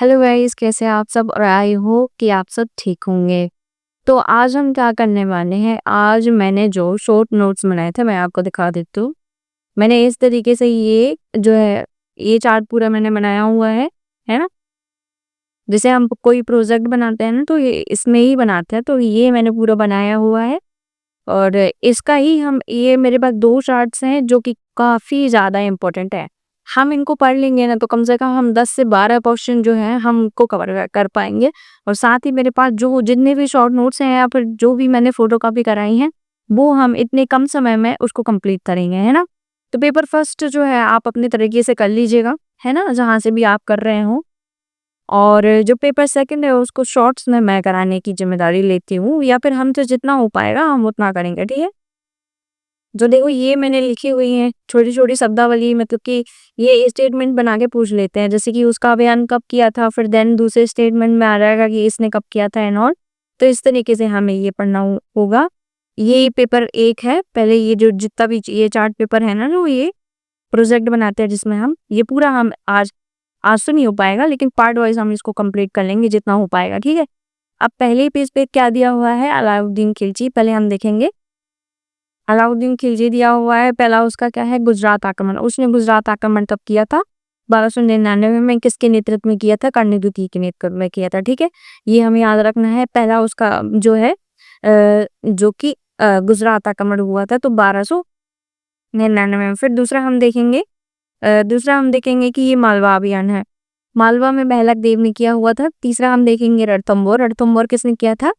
Hello guys, कैसे हैं आप सब? और आई होप कि आप सब ठीक होंगे। तो आज हम क्या करने वाले हैं, आज मैंने जो शॉर्ट नोट्स बनाए थे मैं आपको दिखा देती हूँ। मैंने इस तरीके से ये जो है ये चार्ट पूरा मैंने बनाया हुआ है ना? जैसे हम कोई प्रोजेक्ट बनाते हैं ना तो ये इसमें ही बनाते हैं, तो ये मैंने पूरा बनाया हुआ है। और इसका ही हम ये मेरे पास 2 चार्ट्स हैं जो कि काफ़ी ज़्यादा इम्पोर्टेंट है। हम इनको पढ़ लेंगे ना तो कम से कम हम 10 से 12 क्वेश्चन जो हैं हमको कवर कर पाएँगे। और साथ ही मेरे पास जो जितने भी शॉर्ट नोट्स हैं या फिर जो भी मैंने फ़ोटोकॉपी कराई हैं, वो हम इतने कम समय में उसको कंप्लीट करेंगे, है ना? तो पेपर फर्स्ट जो है आप अपने तरीके से कर लीजिएगा, है ना? जहाँ से भी आप कर रहे हो। और जो पेपर सेकंड है उसको शॉर्ट्स में मैं कराने की ज़िम्मेदारी लेती हूँ, या फिर हमसे जितना हो पाएगा हम उतना करेंगे, ठीक है? जो देखो ये मैंने लिखी हुई हैं छोटी-छोटी शब्दावली, मतलब कि ये स्टेटमेंट बना के पूछ लेते हैं, जैसे कि उसका अभियान कब किया था, फिर देन दूसरे स्टेटमेंट में आ जाएगा कि इसने कब किया था एंड ऑल। तो इस तरीके से हमें ये पढ़ना होगा। ये पेपर 1 है। पहले ये जो जितना भी ये चार्ट पेपर है ना, जो ये प्रोजेक्ट बनाते हैं जिसमें हम ये पूरा हम आज तो नहीं हो पाएगा, लेकिन पार्ट वाइज़ हम इसको कंप्लीट कर लेंगे जितना हो पाएगा, ठीक है? अब पहले ही पेज पे क्या दिया हुआ है, अलाउद्दीन खिलजी, पहले हम देखेंगे। अलाउद्दीन खिलजी दिया हुआ है, पहला उसका क्या है, गुजरात आक्रमण। उसने गुजरात आक्रमण कब किया था? 1299 में। किसके नेतृत्व में किया था? कर्ण द्वितीय के नेतृत्व में किया था, ठीक है? ये हमें याद रखना है। पहला उसका जो है जो कि गुजरात आक्रमण हुआ था तो 1299 में। फिर दूसरा हम देखेंगे कि ये मालवा अभियान है। मालवा में बहलक देव ने किया हुआ था। तीसरा हम देखेंगे रणथंभौर। रणथंभौर किसने किया था?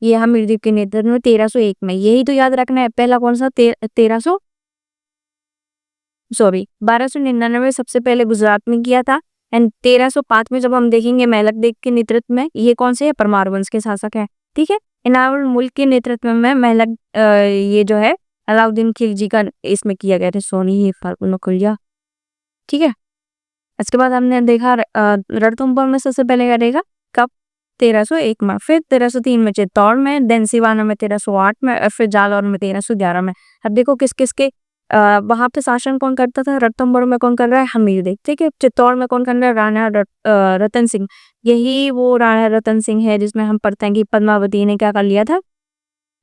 ये हमीरदीप के नेतृत्व में 1301 में। यही तो याद रखना है। पहला कौन सा? 1299 सबसे पहले गुजरात में किया था। एंड 1305 में जब हम देखेंगे महलक देव के नेतृत्व में, ये कौन से है? परमार वंश के शासक है, ठीक है? इनामुल मुल्क के नेतृत्व में ये जो है अलाउद्दीन खिलजी का इसमें किया गया था। सोनी ही फाल्गुन खुलिया, ठीक है? इसके बाद हमने देखा रणथंभौर में सबसे पहले करेगा कब? 1301 में। फिर 1303 में चित्तौड़ में, देन सिवाना में 1308 में, और फिर जालौर में 1311 में। अब देखो किस किस के वहां पे शासन कौन करता था? रणथंभौर में कौन कर रहा है? हमीरदेव, ठीक है? चित्तौड़ में कौन कर रहा है? रतन सिंह। यही वो राणा रतन सिंह है जिसमें हम पढ़ते हैं कि पद्मावती ने क्या कर लिया था?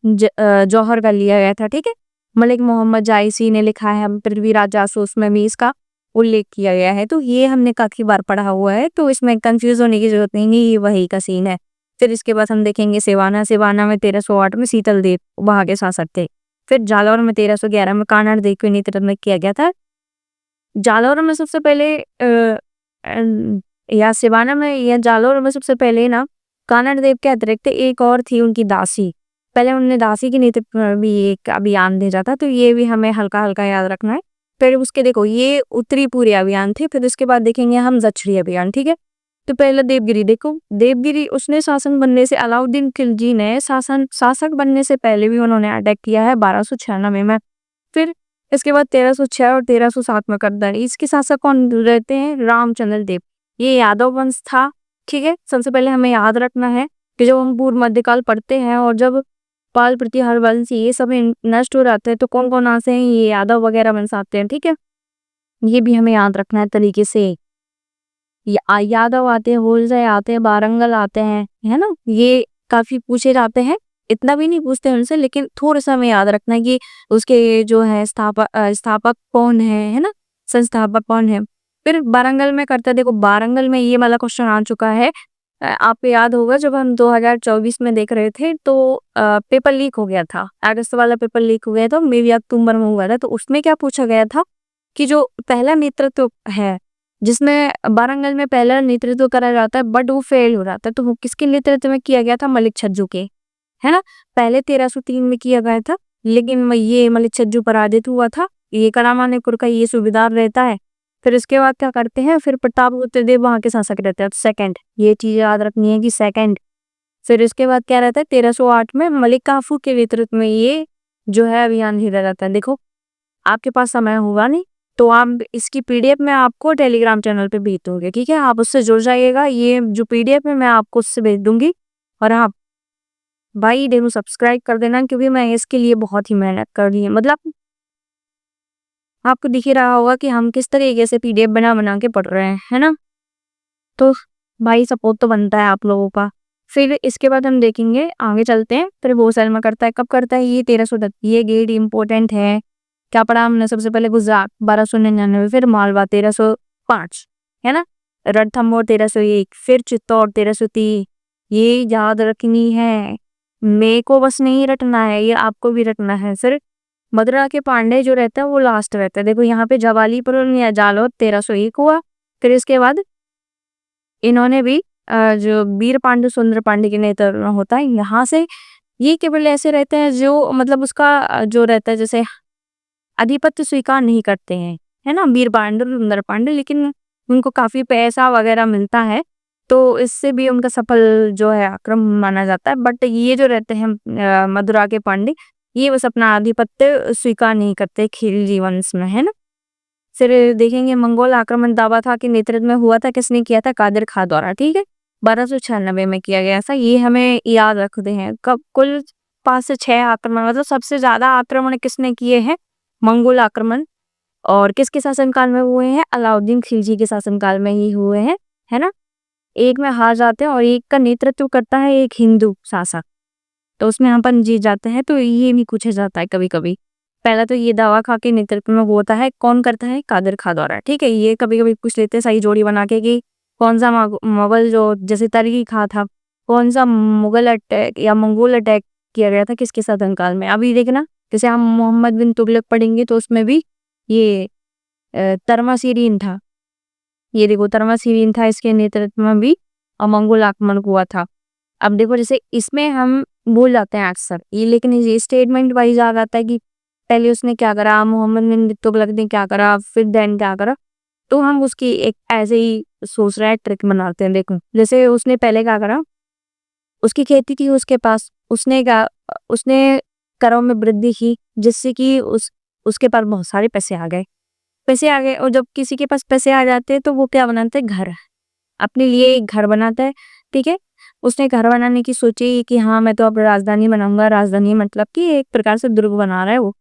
जौहर कर लिया गया था, ठीक है? मलिक मोहम्मद जायसी ने लिखा है, हम पृथ्वीराज जासूस में भी इसका उल्लेख किया गया है। तो ये हमने काफ़ी बार पढ़ा हुआ है, तो इसमें कंफ्यूज होने की ज़रूरत नहीं है, ये वही का सीन है। फिर इसके बाद हम देखेंगे सिवाना। सिवाना में 1308 में शीतल देव वहाँ के शासक थे। फिर जालौर में 1311 में कानड़ देव के नेतृत्व में किया गया था। जालौर में सबसे पहले या सिवाना में या जालौर में सबसे पहले ना कानड़ देव के अतिरिक्त एक और थी उनकी दासी। पहले उन्होंने दासी के नेतृत्व में भी एक अभियान भेजा था, तो ये भी हमें हल्का-हल्का याद रखना है। फिर उसके देखो ये उत्तरी पूरी अभियान थे, फिर उसके बाद देखेंगे हम दक्षिणी अभियान, ठीक है? तो पहले देवगिरी देखो, देवगिरी उसने शासन बनने से अलाउद्दीन खिलजी ने शासक बनने से पहले भी उन्होंने अटैक किया है 1296 में। फिर इसके बाद 1306 और 1307 में करदा। इसके शासक कौन रहते हैं? रामचंद्र देव। ये यादव वंश था, ठीक है? सबसे पहले हमें याद रखना है कि जब हम पूर्व मध्यकाल पढ़ते हैं और जब पाल प्रतिहार वंश ये सब नष्ट हो जाते हैं तो कौन कौन आते हैं? ये यादव वगैरह वंश आते हैं, ठीक है? ये भी हमें याद रखना है तरीके से। यादव आते हैं, होलजय आते हैं, वारंगल आते हैं, है ना? ये काफी पूछे जाते हैं। इतना भी नहीं पूछते उनसे, लेकिन थोड़ा सा हमें याद रखना है कि उसके जो है स्थापक कौन है ना? संस्थापक कौन है? फिर वारंगल में करता है, देखो वारंगल में ये वाला क्वेश्चन आ चुका है। आपको याद होगा जब हम 2024 में देख रहे थे तो पेपर लीक हो गया था। अगस्त वाला पेपर लीक हो गया था, मे बी अक्टूबर में हुआ था। तो उसमें क्या पूछा गया था कि जो पहला नेतृत्व है, जिसमें वारंगल में पहला नेतृत्व करा जाता है, बट वो फेल हो जाता है, तो वो किसके नेतृत्व में किया गया था? मलिक छज्जू के, है ना? पहले 1303 में किया गया था, लेकिन ये मलिक छज्जू पराजित हुआ था। ये करामानेपुर का ये सूबेदार रहता है। फिर इसके बाद क्या करते हैं? फिर प्रतापगुप्त देव वहां के शासक रहते हैं, सेकंड। ये चीज याद रखनी है कि सेकंड। फिर इसके बाद क्या रहता है? 1308 में मलिक काफू के नेतृत्व में ये जो है अभियान छेड़ा जाता है। देखो आपके पास समय होगा नहीं तो आप इसकी पीडीएफ में आपको टेलीग्राम चैनल पे भेज दूंगी, ठीक है? आप उससे जुड़ जाइएगा। ये जो पीडीएफ है मैं आपको उससे भेज दूंगी। और आप भाई देखो सब्सक्राइब कर देना, क्योंकि मैं इसके लिए बहुत ही मेहनत कर रही हूँ। मतलब आपको दिख ही रहा होगा कि हम किस तरीके से पीडीएफ बना बना के पढ़ रहे हैं, है ना? तो भाई सपोर्ट तो बनता है आप लोगों का। फिर इसके बाद हम देखेंगे, आगे चलते हैं, फिर वो सलमा करता है, कब करता है ये 1310, ये गेट इंपॉर्टेंट है। क्या पढ़ा हमने? सबसे पहले गुजरात 1299, फिर मालवा 1305, है ना, रणथंभौर 1301, फिर चित्तौड़ 1303। ये याद रखनी है, मेरे को बस नहीं रटना है, ये आपको भी रटना है। फिर मदुरा के पांडे जो रहता है वो लास्ट रहता है। देखो यहाँ पे जवालीपुर या जालौर 1301 हुआ। फिर इसके बाद इन्होंने भी जो वीर पांडु सुंदर पांडे के नेतृत्व में होता है यहाँ से, ये केवल ऐसे रहते हैं जो मतलब उसका जो रहता है जैसे आधिपत्य स्वीकार नहीं करते हैं, है ना, वीर पांडु सुंदर पांडे, लेकिन उनको काफी पैसा वगैरह मिलता है, तो इससे भी उनका सफल जो है आक्रमण माना जाता है। बट ये जो रहते हैं मदुरा के पांडे, ये बस अपना आधिपत्य स्वीकार नहीं करते खेल जीवन में, है ना। फिर देखेंगे मंगोल आक्रमण दावा था कि नेतृत्व में हुआ था, किसने किया था? कादिर खां द्वारा, ठीक है, 1296 में किया गया था। ये हमें याद रखते हैं। कब? कुल 5 से 6 आक्रमण, मतलब सबसे ज्यादा आक्रमण किसने किए हैं? मंगोल आक्रमण। और किसके शासनकाल में हुए हैं? अलाउद्दीन खिलजी के शासनकाल में ही हुए हैं, है ना। एक में हार जाते हैं और एक का नेतृत्व करता है एक हिंदू शासक, तो उसमें अपन जीत जाते हैं। तो ये भी पूछा जाता है कभी कभी। पहला तो ये दावा खां के नेतृत्व में होता है, कौन करता है? कादिर खां द्वारा, ठीक है। ये कभी कभी पूछ लेते हैं सही जोड़ी बना के कि कौन सा मुगल जो जैसे तरगी खां था, कौन सा मुगल अटैक या मंगोल अटैक किया गया था किसके शासनकाल में? अभी देखना, जैसे हम मोहम्मद बिन तुगलक पढ़ेंगे तो उसमें भी ये तरमासीरीन था। ये देखो तरमासीरीन था, इसके नेतृत्व में भी मंगोल आक्रमण हुआ था। अब देखो जैसे इसमें हम भूल जाते हैं अक्सर ये, लेकिन ये स्टेटमेंट वाइज आ जाता है कि पहले उसने क्या करा, मोहम्मद बिन तुगलक ने क्या करा, फिर देन क्या करा, तो हम उसकी एक ऐसे ही सोच रहे हैं, ट्रिक बनाते हैं। देखो जैसे उसने पहले क्या करा, उसकी खेती थी उसके पास, उसने करों में वृद्धि की, जिससे कि उसके पास बहुत सारे पैसे आ गए। और जब किसी के पास पैसे आ जाते हैं तो वो क्या बनाता है? घर, अपने लिए एक घर बनाता है, ठीक है। उसने घर बनाने की सोची कि हाँ मैं तो अब राजधानी बनाऊंगा। राजधानी मतलब कि एक प्रकार से दुर्ग बना रहा है वो।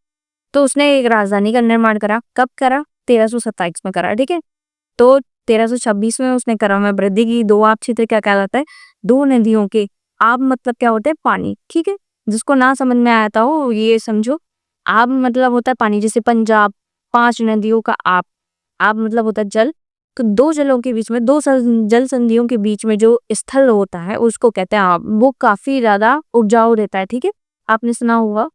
तो उसने एक राजधानी का निर्माण करा। कब करा? 1327 में करा, ठीक है। तो 1326 में उसने करा में वृद्धि की। दो आब क्षेत्र क्या कहलाता है? दो नदियों के आब मतलब क्या होता है? पानी, ठीक है। जिसको ना समझ में आता हो ये समझो, आब मतलब होता है पानी, जैसे पंजाब 5 नदियों का आब, आब मतलब होता है जल। तो दो जलों के बीच में, जल संधियों के बीच में जो स्थल होता है उसको कहते हैं आब। वो काफी ज्यादा उपजाऊ रहता है, ठीक है, आपने सुना होगा।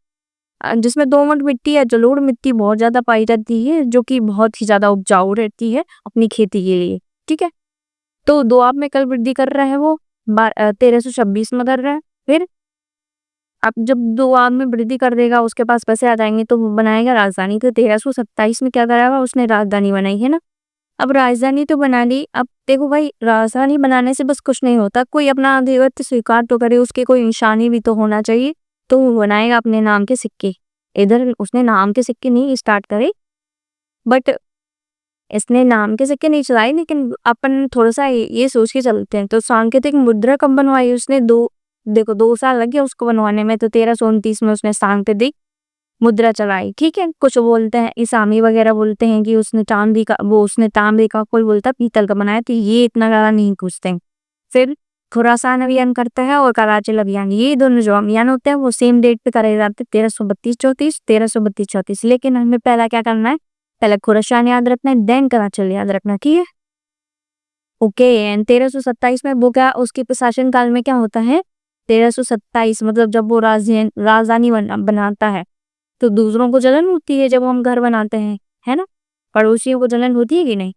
जिसमें दोमट मिट्टी या जलोढ़ मिट्टी बहुत ज्यादा पाई जाती है, जो कि बहुत ही ज्यादा उपजाऊ रहती है अपनी खेती के लिए, ठीक है। तो दोआब में कल वृद्धि कर रहा है वो 1326 में कर रहा है। फिर अब जब दोआब में वृद्धि कर देगा, उसके पास पैसे आ जाएंगे तो वो बनाएगा राजधानी। तो 1327 में क्या कराया? उसने राजधानी बनाई, है ना। अब राजधानी तो बना ली। अब देखो भाई, राजधानी बनाने से बस कुछ नहीं होता, कोई अपना आधिपत्य स्वीकार तो करे, उसके कोई निशानी भी तो होना चाहिए। तो वो बनाएगा अपने नाम के सिक्के। इधर उसने नाम के सिक्के नहीं स्टार्ट करे, बट इसने नाम के सिक्के नहीं चलाए, लेकिन अपन थोड़ा सा ये सोच के चलते हैं। तो सांकेतिक मुद्रा कब बनवाई उसने? देखो 2 साल लगे उसको बनवाने में। तो 1329 में उसने सांकेतिक मुद्रा चलाई, ठीक है। कुछ बोलते हैं इसामी वगैरह बोलते हैं कि उसने तांबे का, कोई बोलता पीतल का बनाया। तो ये इतना ज्यादा नहीं पूछते हैं। फिर खुरासान अभियान करता है और कराचल अभियान, ये दोनों जो अभियान होते हैं वो सेम डेट पे करे जाते हैं, 1332-34, 1332-34। लेकिन हमें पहला क्या करना है? पहले खुरासान याद रखना है, देन कराचल याद रखना, ठीक है। ओके, एंड 1327 में वो क्या, उसके प्रशासन काल में क्या होता है? 1327 मतलब जब वो राजधानी बनाता है, तो दूसरों को जलन होती है जब हम घर बनाते हैं, है ना। पड़ोसियों को जलन होती है कि नहीं?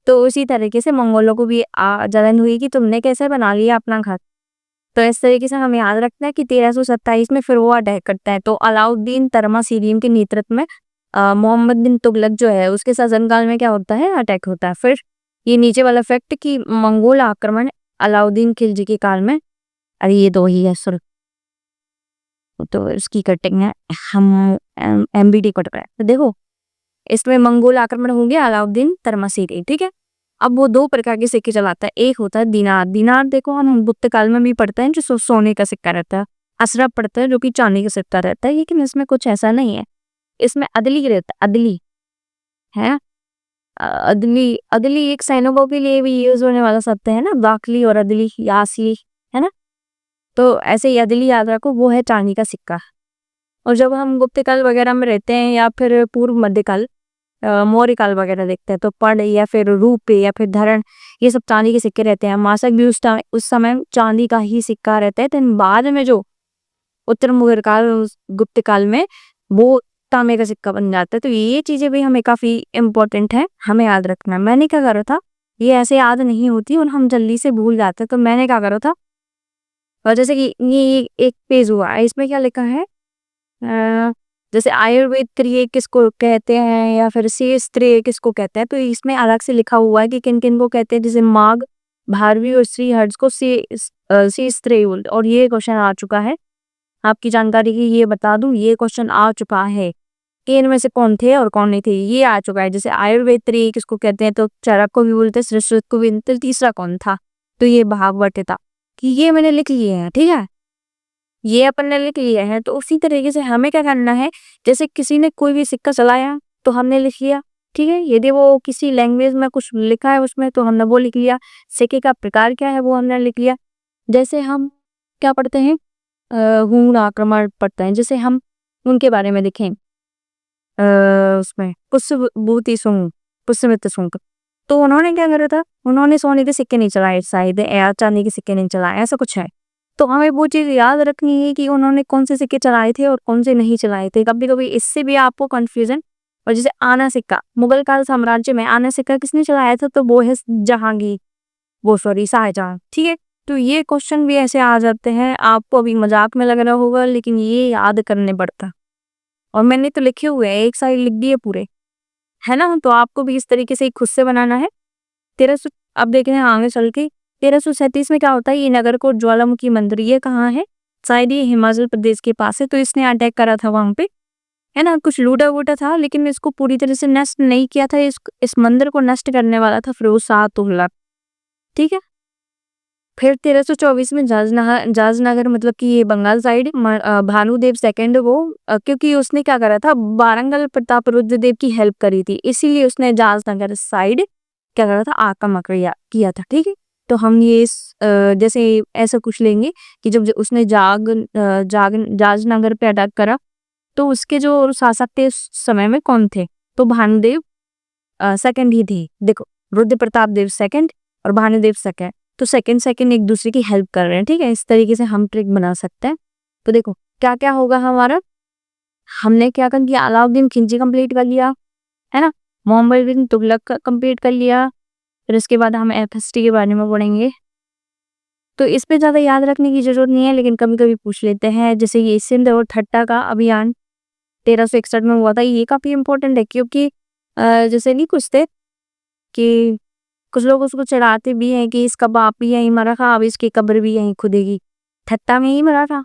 तो उसी तरीके से मंगोलों को भी जलन हुई कि तुमने कैसे बना लिया अपना घर। तो इस तरीके से हमें याद रखना है कि 1327 में फिर वो अटैक करता है। तो अलाउद्दीन तरमासीरीन के नेतृत्व में मोहम्मद बिन तुगलक जो है उसके शासनकाल में क्या होता है? अटैक होता है। फिर ये नीचे वाला फैक्ट कि मंगोल आक्रमण अलाउद्दीन खिलजी के काल में, अरे ये दो ही है सर, तो इसकी कटिंग है, हम MBD कट रहा है। तो देखो इसमें मंगोल आक्रमण होंगे अलाउद्दीन तरमासीरी, ठीक है। अब वो 2 प्रकार के सिक्के चलाता है। एक होता है दिनार। दिनार देखो हम गुप्त काल में भी पढ़ते हैं, जो सोने का सिक्का रहता है। असरफ पढ़ते हैं जो कि चांदी का सिक्का रहता है, लेकिन इसमें कुछ ऐसा नहीं है। इसमें अदली रहता है, अदली है। अदली अदली एक सैनिकों के लिए भी यूज होने वाला शब्द है ना, बाकली और अदली, यासी, है ना। तो ऐसे ही अदली याद रखो, वो है चांदी का सिक्का। और जब हम गुप्तकाल वगैरह में रहते हैं या फिर पूर्व मध्यकाल, मौर्य काल वगैरह देखते हैं, तो पर्ण या फिर रूप या फिर धरण, ये सब चांदी के सिक्के रहते हैं। मासक भी उस समय चांदी का ही सिक्का रहता है। तो बाद में जो उत्तर मुगल काल, गुप्त काल में वो तांबे का सिक्का बन जाता है। तो ये चीजें भी हमें काफी इम्पोर्टेंट है, हमें याद रखना है। मैंने क्या करा था, ये ऐसे याद नहीं होती और हम जल्दी से भूल जाते हैं। तो मैंने क्या करा था, और जैसे कि ये एक पेज हुआ है, इसमें क्या लिखा है, जैसे आयुर्वेद त्रिय किसको कहते हैं या फिर शेष त्रिय किसको कहते हैं, तो इसमें अलग से लिखा हुआ है कि किन किन को कहते हैं। जैसे माघ, भारवी और श्री हर्ष को शेष त्रिय बोलते हैं। और ये क्वेश्चन आ चुका है, आपकी जानकारी की ये बता दूं, ये क्वेश्चन आ चुका है कि इनमें से कौन थे और कौन नहीं थे, ये आ चुका है। जैसे आयुर्वेद त्रिय किसको कहते हैं, तो चरक को भी बोलते हैं, श्रुत को भी बोलते हैं, तीसरा कौन था, तो ये भागवत था। कि ये मैंने लिख लिए हैं, ठीक है, ये अपन ने लिख लिया है। तो उसी तरीके से हमें क्या करना है, जैसे किसी ने कोई भी सिक्का चलाया तो हमने लिख लिया, ठीक है। यदि वो किसी लैंग्वेज में कुछ लिखा है उसमें, तो हमने वो लिख लिया। सिक्के का प्रकार क्या है वो हमने लिख लिया। जैसे हम क्या पढ़ते हैं, हूण आक्रमण पढ़ते हैं, जैसे हम उनके बारे में देखें, उसमें पुष्यभूति सुंग, पुष्यमित्र सुंग, तो उन्होंने क्या करा था, उन्होंने सोने के सिक्के नहीं चलाए शायद, या चांदी के सिक्के नहीं चलाए, ऐसा कुछ है। तो हमें वो चीज याद रखनी है कि उन्होंने कौन से सिक्के चलाए थे और कौन से नहीं चलाए थे। कभी कभी इससे भी आपको कंफ्यूजन। और जैसे आना सिक्का, मुगल काल साम्राज्य में आना सिक्का किसने चलाया था, तो वो है जहांगीर, वो सॉरी शाहजहां, ठीक है। तो ये क्वेश्चन भी ऐसे आ जाते हैं, आपको अभी मजाक में लग रहा होगा लेकिन ये याद करने पड़ता। और मैंने तो लिखे हुए हैं, एक साइड लिख दिए पूरे, है ना। तो आपको भी इस तरीके से खुद से बनाना है। 1300, अब देख रहे हैं आगे चल के 1337 में क्या होता है, ये नगरकोट ज्वालामुखी मंदिर, ये कहाँ है, शायद ये हिमाचल प्रदेश के पास है। तो इसने अटैक करा था वहां पे, है ना, कुछ लूटा वूटा था, लेकिन इसको पूरी तरह से नष्ट नहीं किया था। इस मंदिर को नष्ट करने वाला था फिरोज शाह तुगलक, ठीक है। फिर 1324 में जाजनगर मतलब कि ये बंगाल साइड, भानुदेव सेकंड वो, क्योंकि उसने क्या करा था, वारंगल प्रताप रुद्रदेव की हेल्प करी थी, इसीलिए उसने जाजनगर साइड क्या करा था, आक्रमण किया था, ठीक है। तो हम ये जैसे ऐसा कुछ लेंगे कि जब उसने जाजनगर पे अटैक करा, तो उसके जो शासक थे उस समय में कौन थे, तो भानुदेव सेकंड ही थे। देखो, रुद्र प्रताप देव सेकंड और भानुदेव सेकंड, तो सेकंड सेकंड एक दूसरे की हेल्प कर रहे हैं, ठीक है। इस तरीके से हम ट्रिक बना सकते हैं। तो देखो क्या क्या होगा हमारा, हमने क्या कर दिया, अलाउद्दीन खिलजी कंप्लीट कर लिया, है ना, मोहम्मद बिन तुगलक कंप्लीट कर लिया। फिर इसके बाद हम एफएसटी के बारे में पढ़ेंगे। तो इस पे ज्यादा याद रखने की जरूरत नहीं है, लेकिन कभी कभी पूछ लेते हैं। जैसे ये सिंध और ठट्टा का अभियान 1361 में हुआ था, ये काफी इंपॉर्टेंट है, क्योंकि जैसे नहीं कुछ थे कि कुछ लोग उसको चढ़ाते भी हैं कि इसका बाप भी यहीं मरा था, अब इसकी कब्र भी यहीं खुदेगी, ठट्टा में ही मरा था।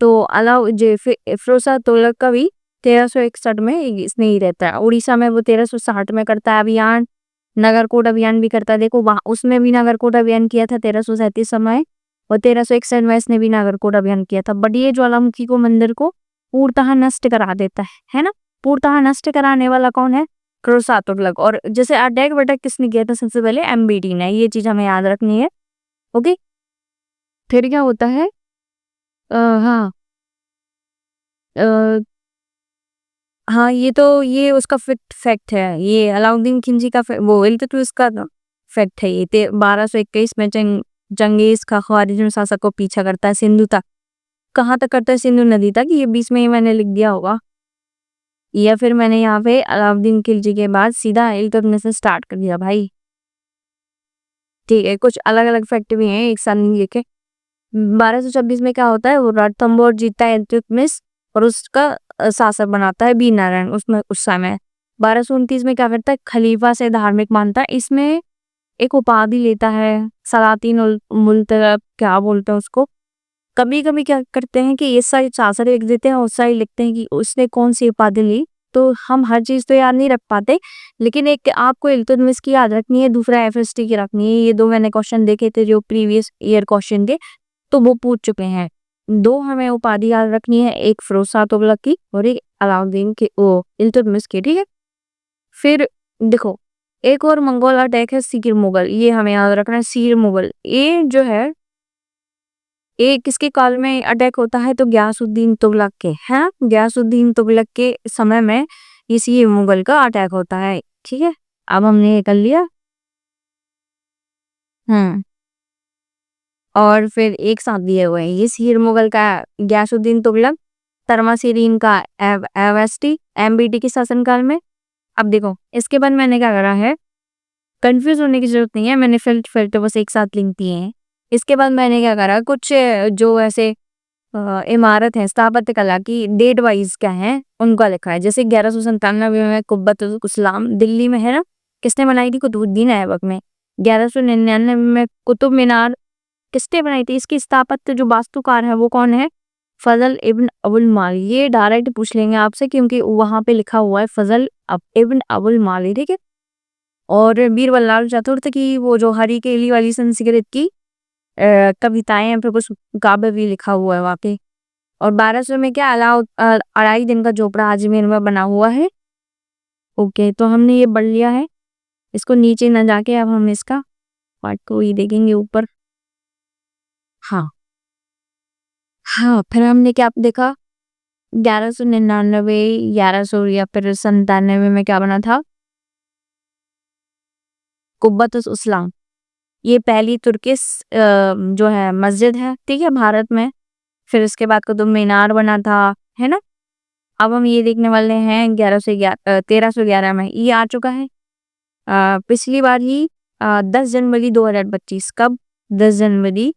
तो फिरोज शाह तुगलक का भी 1361 में इसने ही रहता है। उड़ीसा में वो 1360 में करता है अभियान, नगरकोट अभियान भी करता है। देखो वहां उसमें भी नगरकोट अभियान किया था 1337 समय, और 1361 में इसने भी नगरकोट अभियान किया था। बट ये ज्वालामुखी को मंदिर को पूर्णतः नष्ट करा देता है ना। पूर्णतः नष्ट कराने वाला कौन है, फिरोज शाह तुगलक। और जैसे अटैक वटैक किसने किया था, सबसे पहले एमबीडी ने, ये चीज हमें याद रखनी है, ओके। फिर क्या होता है, हाँ, अ, हाँ, ये उसका फैक्ट है, ये अलाउद्दीन खिलजी का वो इल्तुतमिश का फैक्ट है। ये 1221 में चंगेज का ख्वारिज्म शासक को पीछा करता है सिंधु तक। कहाँ तक करता है, सिंधु नदी तक। ये बीच में ही मैंने लिख दिया होगा, या फिर मैंने यहाँ पे अलाउद्दीन खिलजी के बाद सीधा इल्तुतमिश से स्टार्ट कर दिया भाई, ठीक है। कुछ अलग अलग फैक्ट भी हैं, एक साथ नहीं लिखे। 1226 में क्या होता है, वो रणथंभौर जीतता है इल्तुतमिश, और उसका शासक बनाता है बी नारायण उसमें उस समय। 1229 में क्या करता है, खलीफा से धार्मिक मानता है, इसमें एक उपाधि लेता है, सलातीन उल मुल्क क्या बोलते हैं उसको। कभी कभी क्या करते हैं कि इस साइड शासक लिख देते हैं, उस साइड लिखते हैं कि उसने कौन सी उपाधि ली। तो हम हर चीज तो याद नहीं रख पाते, लेकिन एक आपको इल्तुतमिश की याद रखनी है, दूसरा एफएसटी की रखनी है। ये दो मैंने क्वेश्चन देखे थे जो प्रीवियस ईयर क्वेश्चन थे, तो वो पूछ चुके हैं। दो हमें उपाधि याद रखनी है, एक फिरोज शाह तुगलक की और एक अलाउद्दीन के, ओ इल्तुतमिश की, ठीक है। फिर देखो एक और मंगोल अटैक है सीर मुगल, ये हमें याद रखना है, सीर मुगल। ये जो है, ये किसके काल में अटैक होता है? तो गयासुद्दीन तुगलक के, हैं, गयासुद्दीन तुगलक के समय में ये सीर मुगल का अटैक होता है। ठीक है, अब हमने ये कर लिया। और फिर एक साथ दिए हुए हैं, ये सीर मुगल का गयासुद्दीन तुगलक, तरमासीरीन का एवेस्टी एमबीटी के शासनकाल में। अब देखो, इसके बाद मैंने क्या करा है, कंफ्यूज होने की जरूरत नहीं है, मैंने फिर तो बस एक साथ लिंक दिए हैं। इसके बाद मैंने क्या करा, कुछ जो ऐसे इमारत है स्थापत्य कला की डेट वाइज क्या है उनका लिखा है। जैसे 1197 में कुब्बत इस्लाम दिल्ली में है ना, किसने बनाई थी? कुतुबुद्दीन ऐबक में। 1199 में कुतुब मीनार किसने बनाई थी? इसकी स्थापत्य जो वास्तुकार है वो कौन है? फजल इब्न अबुल माली। ये डायरेक्ट पूछ लेंगे आपसे क्योंकि वहां पे लिखा हुआ है फजल इब्न अबुल माली। ठीक है, और बीरबल चतुर्थ की वो जो हरी केली वाली संस्कृत की कविताएं हैं, फिर कुछ काव्य भी लिखा हुआ है वहाँ पे। और 1200 में क्या अढ़ाई दिन का झोपड़ा अजमेर में बना हुआ है। ओके, तो हमने ये पढ़ लिया है, इसको नीचे न जाके अब हम इसका पार्ट को ही देखेंगे ऊपर। हाँ हाँ, फिर हमने क्या देखा, 1199, 1100 या फिर 97 में क्या बना था? कुब्बत उस्लाम। ये पहली तुर्किश जो है मस्जिद है, ठीक है, भारत में। फिर इसके बाद कुतुब मीनार बना था, है ना। अब हम ये देखने वाले हैं 1311 में ये आ चुका है। पिछली बार ही 10 जनवरी 2025, कब? 10 जनवरी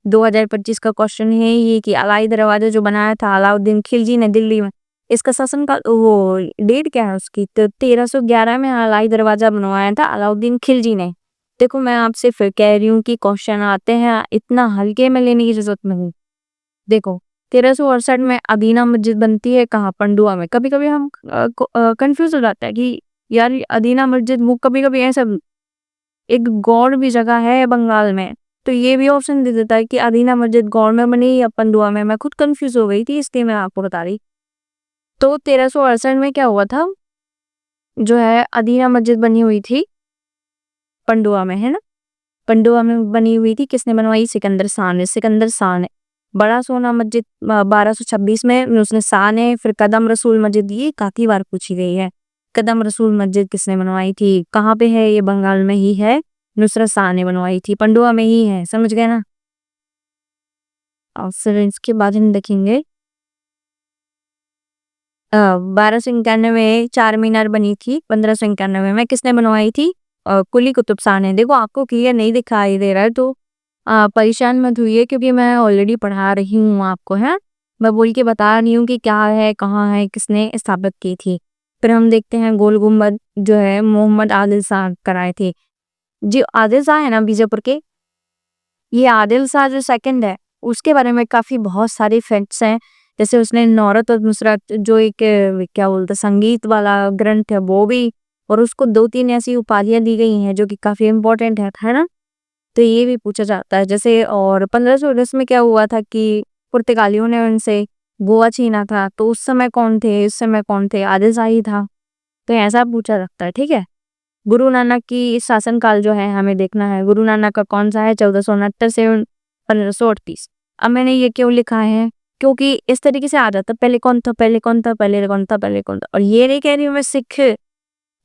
2025 का क्वेश्चन है ये कि अलाई दरवाजा जो बनाया था अलाउद्दीन खिलजी ने दिल्ली में, इसका शासन का वो डेट क्या है उसकी? तो 1311 में अलाई दरवाजा बनवाया था अलाउद्दीन खिलजी ने। देखो, मैं आपसे फिर कह रही हूँ कि क्वेश्चन आते हैं, इतना हल्के में लेने की जरूरत नहीं। देखो, 1368 में अदीना मस्जिद बनती है कहाँ? पंडुआ में। कभी कभी हम कंफ्यूज हो जाता है कि यार अदीना मस्जिद, वो कभी कभी ऐसा एक गौड़ भी जगह है बंगाल में, तो ये भी ऑप्शन दे देता है कि अदीना मस्जिद गौड़ में बनी या पंडुआ में। मैं खुद कंफ्यूज हो गई थी, इसलिए मैं आपको बता रही। तो 1368 में क्या हुआ था, जो है अदीना मस्जिद बनी हुई थी पंडुआ में, है ना। पंडुआ में बनी हुई थी, किसने बनवाई? सिकंदर शाह ने। सिकंदर शाह ने। बड़ा सोना मस्जिद 1226 में उसने शाह ने। फिर कदम रसूल मस्जिद, ये काफी बार पूछी गई है, कदम रसूल मस्जिद किसने बनवाई थी? कहाँ पे है ये? बंगाल में ही है, नुसरत शाह ने बनवाई थी, पंडुआ में ही है, समझ गए ना। और फिर इसके बाद हम देखेंगे 1291 चार मीनार बनी थी। 1591 में किसने बनवाई थी? कुली कुतुब शाह ने। देखो, आपको क्लियर नहीं दिखाई दे रहा है तो परेशान मत हुई क्योंकि मैं ऑलरेडी पढ़ा रही हूँ आपको, है। मैं बोल के बता रही हूँ कि क्या है, कहाँ है, किसने स्थापित की थी। फिर हम देखते हैं गोल गुम्बद जो है मोहम्मद आदिल शाह कराए थे। जी, आदिल शाह है ना बीजापुर के, ये आदिल शाह जो सेकंड है उसके बारे में काफी बहुत सारे फैक्ट्स हैं। जैसे उसने नौरत और नुसरत जो एक क्या बोलते संगीत वाला ग्रंथ है वो भी, और उसको 2-3 ऐसी उपाधियां दी गई हैं जो कि काफी इम्पोर्टेंट है ना। तो ये भी पूछा जाता है जैसे। और 1510 में क्या हुआ था कि पुर्तगालियों ने उनसे गोवा छीना था, तो उस समय कौन थे? उस समय कौन थे? आदिल शाह ही था। तो ऐसा पूछा जाता है, ठीक है। गुरु नानक की शासनकाल जो है हमें देखना है, गुरु नानक का कौन सा है? 1469 से 1538। अब मैंने ये क्यों लिखा है? क्योंकि इस तरीके से आ जाता, पहले कौन था, पहले कौन था, पहले कौन था, पहले कौन था। और ये नहीं कह रही हूँ मैं सिख,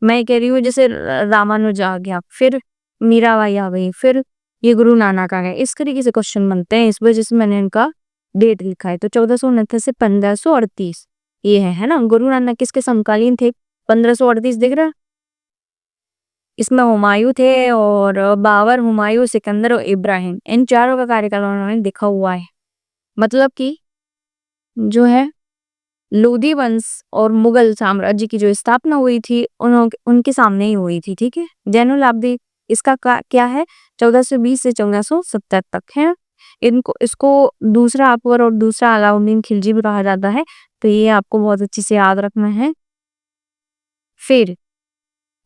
मैं कह रही हूँ जैसे रामानुज आ गया, फिर मीराबाई आ गई, फिर ये गुरु नानक आ गए, इस तरीके से क्वेश्चन बनते हैं। इस वजह से मैंने इनका डेट लिखा है। तो 1469 से 1538 ये है ना। गुरु नानक किसके समकालीन थे? 1538 दिख रहा है, इसमें हुमायूं थे और बाबर, हुमायूं, सिकंदर और इब्राहिम, इन चारों का कार्यकाल उन्होंने देखा हुआ है। मतलब कि जो है लोधी वंश और मुगल साम्राज्य की जो स्थापना हुई थी उनके सामने ही हुई थी, ठीक है। जैनुल आबदीन इसका क्या है? 1420 से 1470 तक है। इसको दूसरा अकबर और दूसरा अलाउद्दीन खिलजी भी कहा जाता है, तो ये आपको बहुत अच्छे से याद रखना है। फिर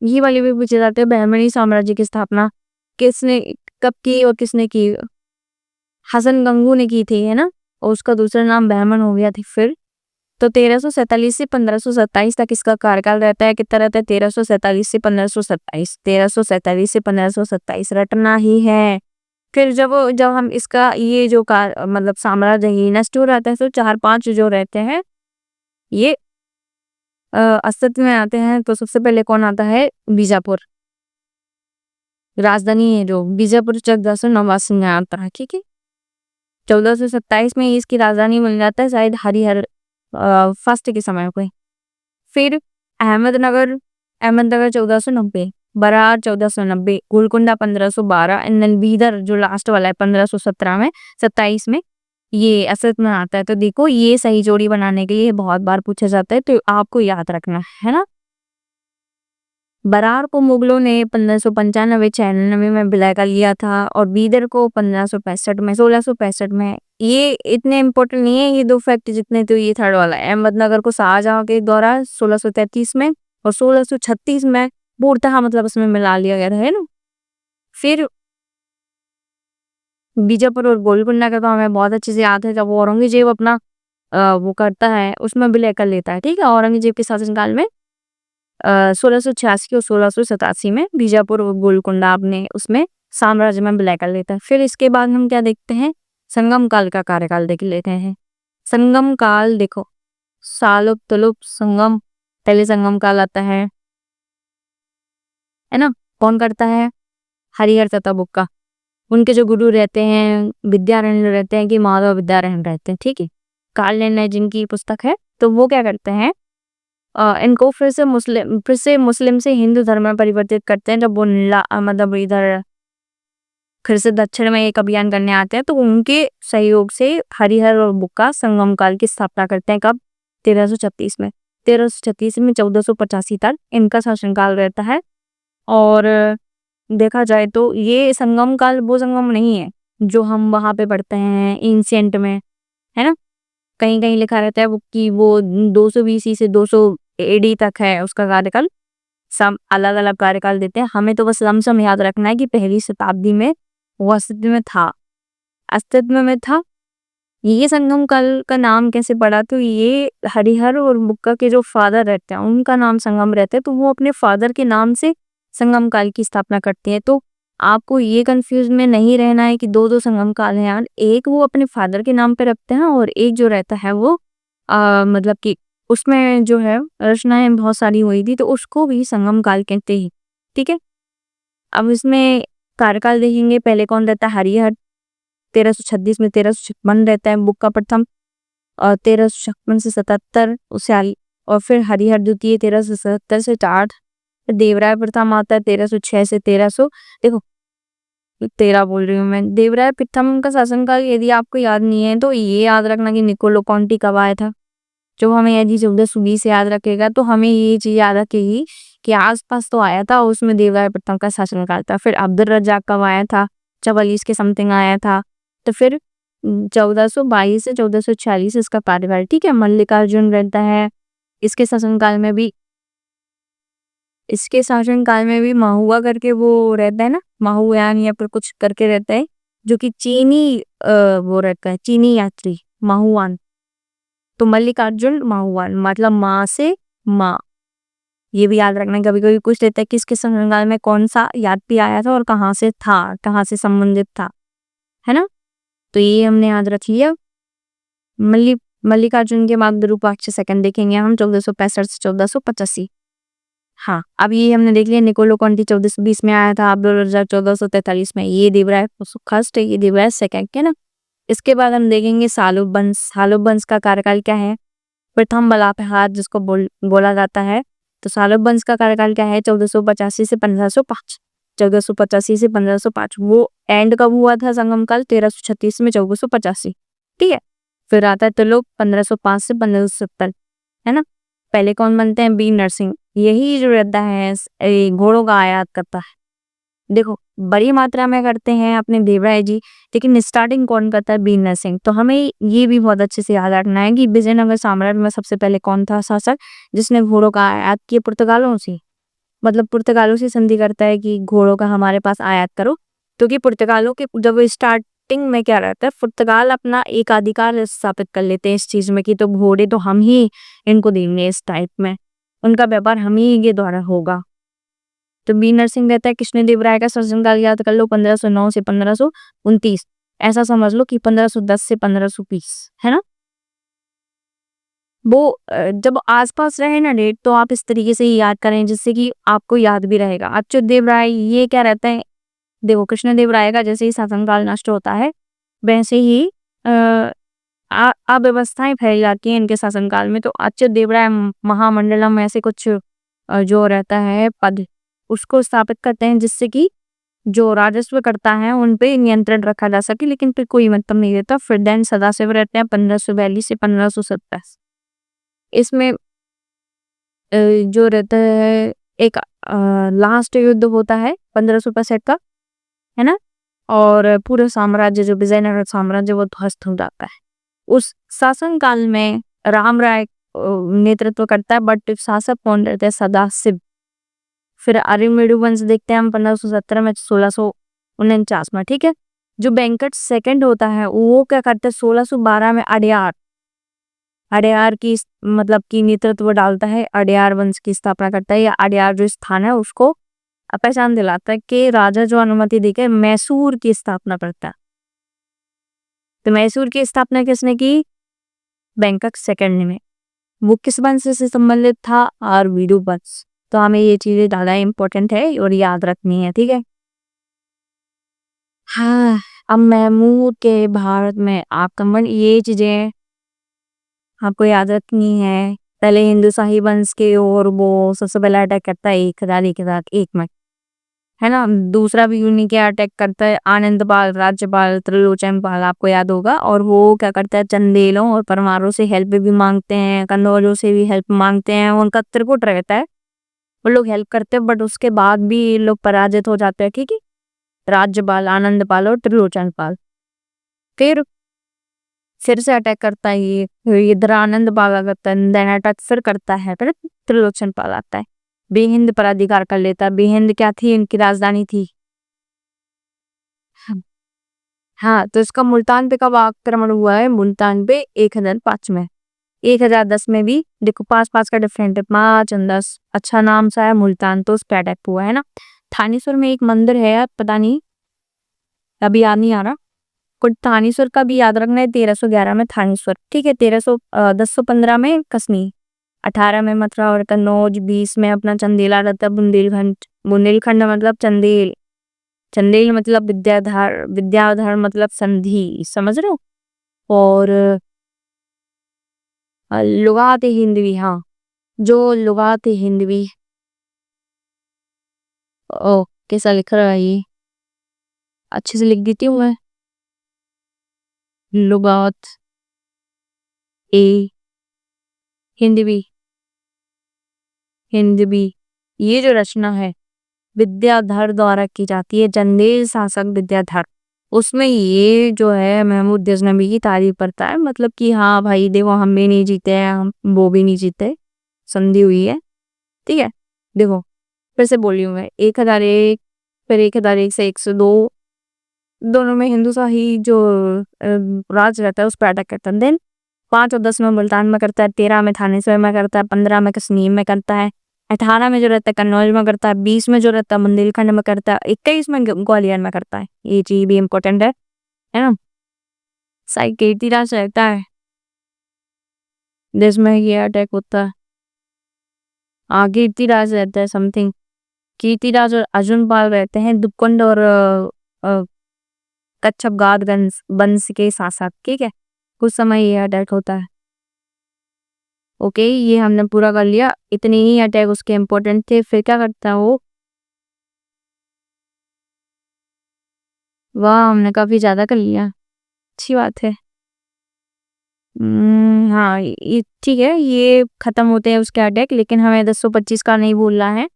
ये वाले भी पूछे जाते हैं, बहमनी साम्राज्य की स्थापना किसने कब की और किसने की? हसन गंगू ने की थी, है ना। और उसका दूसरा नाम बहमन हो गया थी। फिर तो 1347 से 1527 तक इसका कार्यकाल रहता है। कितना रहता है? 1347 से 1527, 1347 से 1527 रटना ही है। फिर जब हम इसका ये जो मतलब साम्राज्य ही नष्ट हो जाता है, तो 4-5 जो रहते हैं ये अस्तित्व में आते हैं। तो सबसे पहले कौन आता है? बीजापुर। राजधानी है जो बीजापुर 1489 में आता है। ठीक है, 1427 में इसकी राजधानी बन जाता है शायद हरिहर फर्स्ट के समय पे। फिर अहमदनगर, 1490, बरार 1490, गोलकुंडा 1512 एंड देन बीदर जो लास्ट वाला है 1517 में 27 में ये अस्तित्व में आता है। तो देखो ये सही जोड़ी बनाने के लिए बहुत बार पूछा जाता है, तो आपको याद रखना है ना। बरार को मुगलों ने 1595-96 में विलय कर लिया था और बीदर को 1565 में, 1665 में। ये इतने इम्पोर्टेंट नहीं है ये दो फैक्ट जितने, तो ये थर्ड वाला है। अहमदनगर को शाहजहां के द्वारा 1633 में और 1636 में पूर्णतः मतलब उसमें मिला लिया गया था, है ना। फिर बीजापुर और गोलकुंडा का तो हमें बहुत अच्छे से याद है, जब औरंगजेब अपना वो करता है उसमें विलय कर लेता है। ठीक है, औरंगजेब के शासनकाल में 1686 और 1687 में बीजापुर और गोलकुंडा अपने उसमें साम्राज्य में विलय कर लेता है। फिर इसके बाद हम क्या देखते हैं? संगम काल का कार्यकाल देख लेते हैं। संगम काल देखो, सालुब तुलुब संगम, पहले संगम काल आता है ना। कौन करता है? हरिहर तथा बुक्का। उनके जो गुरु रहते हैं विद्यारण्य रहते हैं कि माधव विद्यारण्य रहते हैं। ठीक है, काल निर्णय जिनकी पुस्तक है, तो वो क्या करते हैं? इनको फिर से मुस्लिम से हिंदू धर्म में परिवर्तित करते हैं। जब वो मतलब इधर फिर से दक्षिण में एक अभियान करने आते हैं, तो उनके सहयोग से हरिहर और बुक्का संगम काल की स्थापना करते हैं। कब? 1336 में। 1336 में 1485 तक इनका शासनकाल रहता है। और देखा जाए तो ये संगम काल वो संगम नहीं है जो हम वहां पे पढ़ते हैं एंशिएंट में, है ना। कहीं कहीं लिखा रहता है वो कि वो 220 से 200 एडी तक है उसका कार्यकाल। सब अलग अलग कार्यकाल देते हैं, हमें तो बस लमसम याद रखना है कि पहली शताब्दी में वो अस्तित्व में था। ये संगम काल का नाम कैसे पड़ा? तो ये हरिहर और बुक्का के जो फादर रहते हैं उनका नाम संगम रहता है, तो वो अपने फादर के नाम से संगम काल की स्थापना करते हैं। तो आपको ये कंफ्यूज में नहीं रहना है कि दो दो संगम काल हैं यार। एक वो अपने फादर के नाम पे रखते हैं और एक जो रहता है वो मतलब कि उसमें जो है रचनाएं बहुत सारी हुई थी, तो उसको भी संगम काल कहते हैं। ठीक है, अब इसमें कार्यकाल देखेंगे। पहले कौन रहता है? हरिहर 1336 में, 1356 रहता है बुक्का प्रथम, और 1356 से 77 उस्याली, और फिर हरिहर द्वितीय 1377 से 8। देवराय प्रथम आता है 1306 से 1300। देखो 13 बोल रही हूँ मैं। देवराय प्रथम का शासनकाल यदि आपको याद नहीं है तो ये याद रखना कि निकोलो कॉन्टी कब आया था। जो हमें यदि 1420 याद रखेगा तो हमें ये चीज याद रखेगी कि आसपास तो आया था, उसमें देवराय प्रथम का शासनकाल था। फिर अब्दुल रज्जाक कब आया था? 44 के समथिंग आया था। तो फिर 1422 से 1446 इसका कार्यकाल। ठीक है, मल्लिकार्जुन रहता है इसके शासनकाल में भी महुआ करके वो रहता है ना, महुयान या फिर कुछ करके रहता है, जो कि चीनी वो रहता है, चीनी यात्री महुआन। तो मल्लिकार्जुन महुआन मतलब माँ से माँ, ये भी याद रखना। कभी कभी पूछ लेता है कि इसके शासनकाल में कौन सा यात्री आया था और कहाँ से था, कहाँ से संबंधित था, है ना। तो ये हमने याद रख लिया। मल्लिकार्जुन के बाद विरूपाक्ष सेकंड देखेंगे हम 1465 से 1485। हाँ, अब ये हमने देख लिया। निकोलो कॉन्टी 1420 में आया था, अब्दुल रज्जाक 1443 में, ये देवराय फर्स्ट है, ये देवराय सेकंड है ना। इसके बाद हम देखेंगे सालुब वंश। सालुब वंश का कार्यकाल क्या है? प्रथम बलापहार जिसको बोला जाता है। तो सालुब वंश का कार्यकाल क्या है? 1485 से 1505। 1485 से 1505 वो एंड कब हुआ था संगम काल? 1336 में 1485। ठीक है, फिर आता है तुगलक 1505 से 1570, है ना। पहले कौन बनते हैं? बी नरसिंह। यही जो रहता है घोड़ों का आयात करता है। देखो बड़ी मात्रा में करते हैं अपने देवराय जी, लेकिन स्टार्टिंग कौन करता है? बी नरसिंह। तो हमें ये भी बहुत अच्छे से याद रखना है कि विजयनगर साम्राज्य में सबसे पहले कौन था शासक जिसने घोड़ों का आयात किया? पुर्तगालों से। मतलब पुर्तगालों से संधि करता है कि घोड़ों का हमारे पास आयात करो, क्योंकि पुर्तगालों के जब स्टार्ट स्टार्टिंग में क्या रहता है, पुर्तगाल अपना एक अधिकार स्थापित कर लेते हैं इस चीज में कि तो घोड़े तो हम ही इनको देंगे, इस टाइप में उनका व्यापार हम ही के द्वारा होगा। तो बी नरसिंह रहता है, कृष्णदेवराय का शासनकाल याद कर लो 1509 से 1529, ऐसा समझ लो कि 1510 से 1520, है ना। वो जब आसपास रहे ना डेट, तो आप इस तरीके से ही याद करें जिससे कि आपको याद भी रहेगा। अच्युत देव राय ये क्या रहता है, देखो कृष्णदेवराय का जैसे ही शासनकाल नष्ट होता है वैसे ही अव्यवस्थाएं फैल जाती हैं इनके शासनकाल में। तो अच्युत देवराय महामंडलम ऐसे कुछ जो रहता है पद, उसको स्थापित करते हैं जिससे कि जो राजस्व करता है उन पे नियंत्रण रखा जा सके, लेकिन फिर कोई मतलब नहीं रहता। फिर देन सदाशिव रहते हैं 1542 से 1570। इसमें जो रहता है एक लास्ट युद्ध होता है 1565 का, है ना, और पूरा साम्राज्य जो विजयनगर साम्राज्य वो ध्वस्त हो जाता है। उस शासन काल में राम राय नेतृत्व करता है, बट शासक कौन रहते हैं, सदाशिव। फिर आर्यमेरु वंश देखते हैं हम 1517 में 1649 में, ठीक है। जो वेंकट सेकंड होता है वो क्या करता है, 1612 में अड्यार की मतलब की नेतृत्व डालता है, अड्यार वंश की स्थापना करता है, या अड्यार जो स्थान है उसको पहचान दिलाता है कि राजा जो अनुमति देकर मैसूर की स्थापना करता है। तो मैसूर की स्थापना किसने की, वेंकट सेकंड ने। वो किस वंश से संबंधित था, आर्यवीडु वंश। तो हमें ये चीजें ज्यादा इम्पोर्टेंट है और याद रखनी है, ठीक है। हाँ, अब महमूद के भारत में आक्रमण, ये चीजें आपको याद रखनी है। पहले हिंदू शाही वंश के और वो सबसे पहला अटैक करता है 1001 में, है ना। दूसरा भी उन्हीं के अटैक करता है आनंदपाल, राज्यपाल त्रिलोचन पाल, आपको याद होगा। और वो क्या करता है, चंदेलों और परमारों से हेल्प भी मांगते हैं, कन्नौजों से भी हेल्प मांगते हैं। उनका त्रिपुट रहता है, वो लोग हेल्प करते हैं, बट उसके बाद भी ये लोग पराजित हो जाते हैं, ठीक है। राज्यपाल आनंदपाल और त्रिलोचन पाल फिर से अटैक करता है, ये इधर आनंदपाल आ करता है, देन अटैक फिर करता है, फिर त्रिलोचन पाल आता है, बेहिंद पर अधिकार कर लेता है। बेहिंद क्या थी, इनकी राजधानी थी। हाँ, तो इसका मुल्तान पे कब आक्रमण हुआ है, मुल्तान पे 1005 में। 1010 में भी देखो पास पास का डिफरेंट है, 5 और 10 अच्छा नाम सा है मुल्तान, तो उस पे अटैक हुआ है ना। थानेश्वर में एक मंदिर है यार, पता नहीं अभी याद नहीं आ रहा कुछ। थानेश्वर का भी याद रखना है, 1311 में थानेश्वर, ठीक है। 1015 में कसनी, 18 में मथुरा और कन्नौज, 20 में अपना चंदेला रहता है, बुंदेलखंड। बुंदेलखंड मतलब चंदेल, चंदेल मतलब विद्याधर, विद्याधर मतलब संधि, समझ रहे हो। और लुगात हिंदवी, हाँ, जो लुगात हिंदवी, ओ कैसा लिख रहा है ये, अच्छे से लिख देती हूँ मैं। लुगात ए हिंदवी, हिंदवी, ये जो रचना है विद्याधर द्वारा की जाती है, चंदेल शासक विद्याधर। उसमें ये जो है महमूद गजनवी की तारीफ करता है, मतलब कि हाँ भाई देखो हम भी नहीं जीते हैं, हम वो भी नहीं जीते, संधि हुई है, ठीक है। देखो फिर से बोली हूँ मैं, 1001 फिर 1001 से 102, दोनों में हिंदू शाही जो राज रहता है उस पर अटैक करता है। देन 5 और 10 में मुल्तान में करता है, 13 में थानेश्वर में करता है, 15 में कश्मीर में करता है, 18 में जो रहता है कन्नौज में करता है, 20 में जो रहता है बुंदेलखंड में करता है, 21 में ग्वालियर में करता है। ये चीज भी इम्पोर्टेंट है ना। साई कीर्तिराज रहता है जिसमें ये अटैक होता है, कीर्तिराज रहता है समथिंग, कीर्तिराज और अर्जुन पाल रहते हैं दुपकुंड और अ, कच्छप गाद वंश के शासक, ठीक है। कुछ समय ये अटैक होता है। ओके, ये हमने पूरा कर लिया, इतने ही अटैक उसके इम्पोर्टेंट थे। फिर क्या करता है वो, वाह हमने काफी ज्यादा कर लिया, अच्छी बात है। हाँ ये ठीक है, ये खत्म होते हैं उसके अटैक, लेकिन हमें 1025 का नहीं भूलना है।